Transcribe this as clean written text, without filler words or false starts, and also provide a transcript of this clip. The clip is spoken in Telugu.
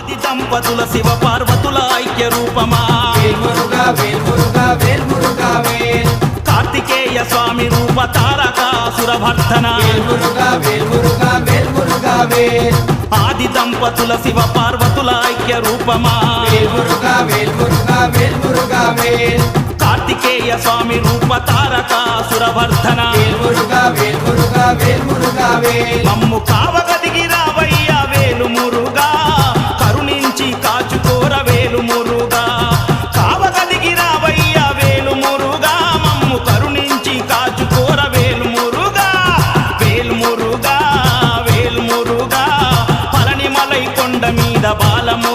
ఆది దంపతుల శివ పార్వతుల ఐక్య రూపమా వేల్మురుగా వేల్మురుగా వేల్మురుగా వేల్ కార్తికేయ స్వామి రూప తారకాసుర భర్తన వేల్మురుగా వేల్మురుగా వేల్మురుగా వేల్ ఆది దంపతుల శివ పార్వతుల ఐక్య రూపమా వేల్మురుగా వేల్మురుగా వేల్మురుగా వేల్ కార్తికేయ స్వామి రూప తారకాసుర భర్తన వేల్మురుగా వేల్మురుగా వేల్మురుగా వేల్ మమ్ము కావగదిగి రావయ్య వేలు మురుగా కరుణించి కాచుకోర వేలు మురుగా కావగదిగి రావయ్య వేలు మురుగా మమ్ము కరుణించి కాచుకోర వేలు మురుగా వేలు మురుగా వేలు మురుగా పళనిమలై కొండ మీద బాలము